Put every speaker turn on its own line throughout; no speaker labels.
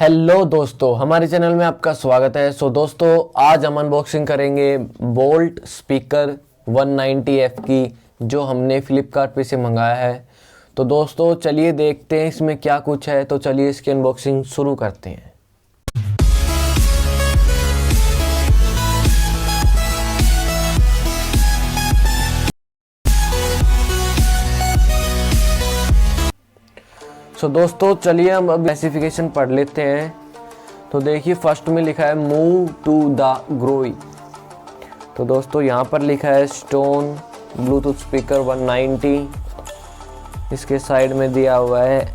Hello दोस्तों, हमारे channel में आपका स्वागत है। दोस्तों आज हम अनबॉक्सिंग करेंगे बोल्ट स्पीकर 190F की, जो हमने फ्लिपकार्ट पे से मंगाया है। तो दोस्तों चलिए देखते हैं इसमें क्या कुछ है। तो चलिए इसकी अनबॉक्सिंग शुरू करते हैं। दोस्तों चलिए हम अब स्पेसिफिकेशन पढ़ लेते हैं। तो देखिए फर्स्ट में लिखा है मूव टू द ग्रोई। तो दोस्तों यहाँ पर लिखा है स्टोन ब्लूटूथ स्पीकर 190। इसके साइड में दिया हुआ है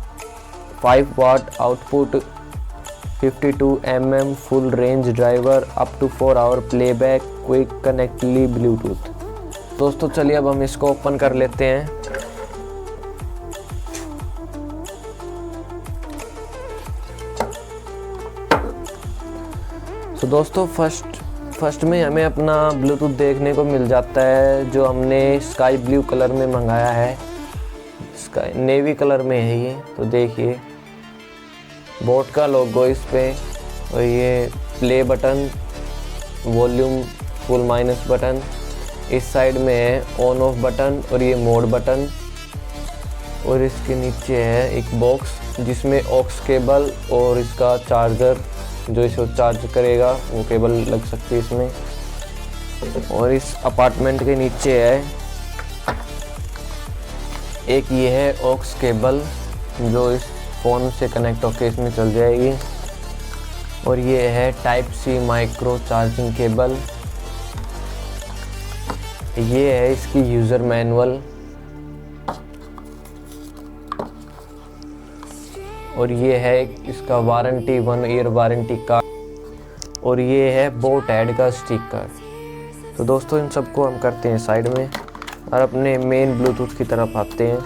5 watt output, 52 mm full range driver, up to 4 hour playback, quick connectly Bluetooth. दोस्तों चलिए अब हम इसको ओपन कर लेते हैं। तो दोस्तों फर्स्ट में हमें अपना ब्लूटूथ देखने को मिल जाता है, जो हमने स्काई ब्लू कलर में मंगाया है। स्काई नेवी कलर में है ये। तो देखिए बोट का लोगो इस पे, और ये play button, volume full minus button. इस साइड में है ऑन ऑफ बटन और ये मोड बटन। और इसके नीचे है एक बॉक्स जिसमें ऑक्स केबल और इसका चार्जर, जो इसे चार्ज करेगा वो केबल लग सकती है इसमें। और इस अपार्टमेंट के नीचे है एक ये है ऑक्स केबल, जो इस फ़ोन से कनेक्ट होकर इसमें चल जाएगी। और ये है type C micro charging cable. ये है इसकी यूज़र मैनुअल। और ये है इसका वारंटी 1 ईयर वारंटी कार्ड। और ये है बोट ऐड का स्टिकर। तो दोस्तों इन सबको हम करते हैं साइड में और अपने मेन ब्लूटूथ की तरफ आते हैं।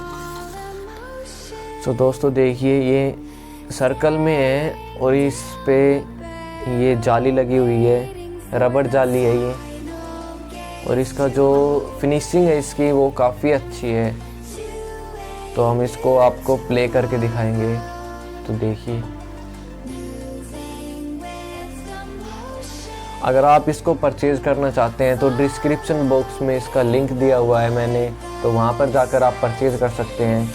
तो दोस्तों देखिए ये सर्कल में है और इस पे ये जाली लगी हुई है, रबड़ जाली है ये। और इसका जो फिनिशिंग है इसकी वो काफ़ी अच्छी है। तो हम इसको आपको प्ले करके दिखाएंगे। तो देखिए अगर आप इसको परचेज करना चाहते हैं तो डिस्क्रिप्शन बॉक्स में इसका लिंक दिया हुआ है मैंने, तो वहाँ पर जाकर आप परचेज कर सकते हैं।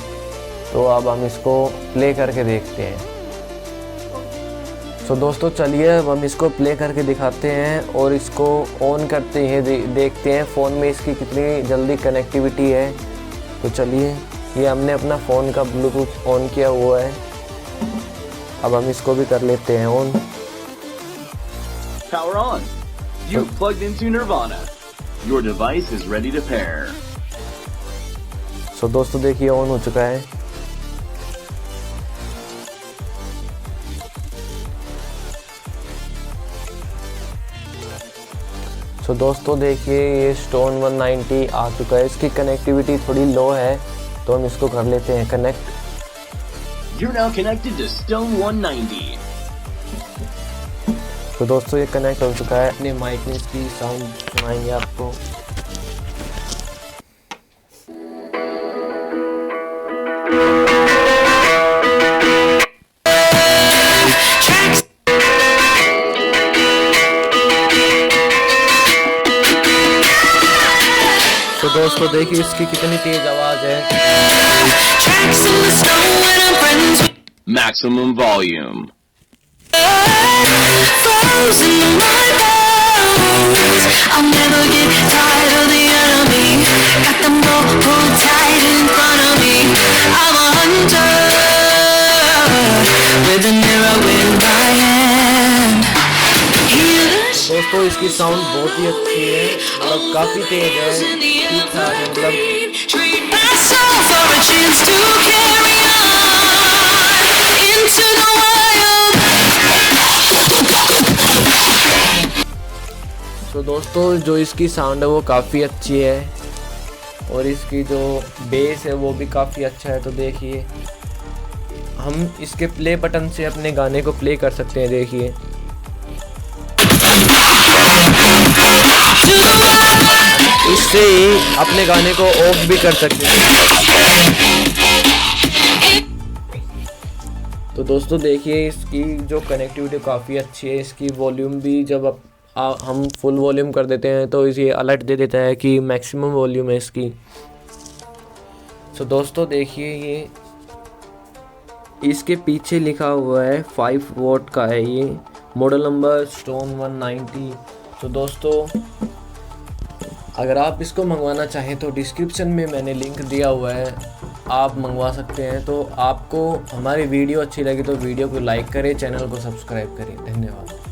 तो अब हम इसको प्ले करके देखते हैं। तो दोस्तों चलिए अब हम इसको प्ले करके दिखाते हैं और इसको ऑन करते हैं, देखते हैं फ़ोन में इसकी कितनी जल्दी कनेक्टिविटी है। तो चलिए ये हमने अपना फ़ोन का ब्लूटूथ ऑन किया हुआ है। अब हम इसको भी कर लेते हैं on.
Power on. You've plugged into Nirvana. Your device is ready to pair.
So दोस्तों देखिए ऑन हो चुका है। So दोस्तों देखिए ये स्टोन 190 आ चुका है। इसकी कनेक्टिविटी थोड़ी लो है, तो हम इसको कर लेते हैं connect.
You're now connected to Stone 190.
तो दोस्तों ये कनेक्ट हो चुका है। अपने माइक में इसकी साउंड सुनाएंगे आपको। तो दोस्तों देखिए इसकी कितनी तेज आवाज है।
Maximum volume.
I'll never get tired of the enemy. Got them all pulled tight in front of me. I'm a hunter with an arrow in my hand.
दोस्तों इसकी साउंड बहुत ही अच्छी है, मतलब काफ़ी तेज है, ठीक ठाक है, मतलब
Treat myself for a chance to carry on into the wild.
तो दोस्तों जो इसकी साउंड है वो काफ़ी अच्छी है और इसकी जो बेस है वो भी काफ़ी अच्छा है। तो देखिए हम इसके प्ले बटन से अपने गाने को प्ले कर सकते हैं। देखिए इससे ही अपने गाने को ऑफ भी कर सकते हैं। तो दोस्तों देखिए इसकी जो कनेक्टिविटी काफ़ी अच्छी है। इसकी वॉल्यूम भी जब हम फुल वॉल्यूम कर देते हैं तो ये अलर्ट दे देता है कि मैक्सिमम वॉल्यूम है इसकी। तो दोस्तों देखिए ये इसके पीछे लिखा हुआ है 5 वॉट का है ये, मॉडल नंबर स्टोन 190। तो दोस्तों अगर आप इसको मंगवाना चाहें तो डिस्क्रिप्शन में मैंने लिंक दिया हुआ है, आप मंगवा सकते हैं। तो आपको हमारी वीडियो अच्छी लगी तो वीडियो को लाइक करें, चैनल को सब्सक्राइब करें। धन्यवाद।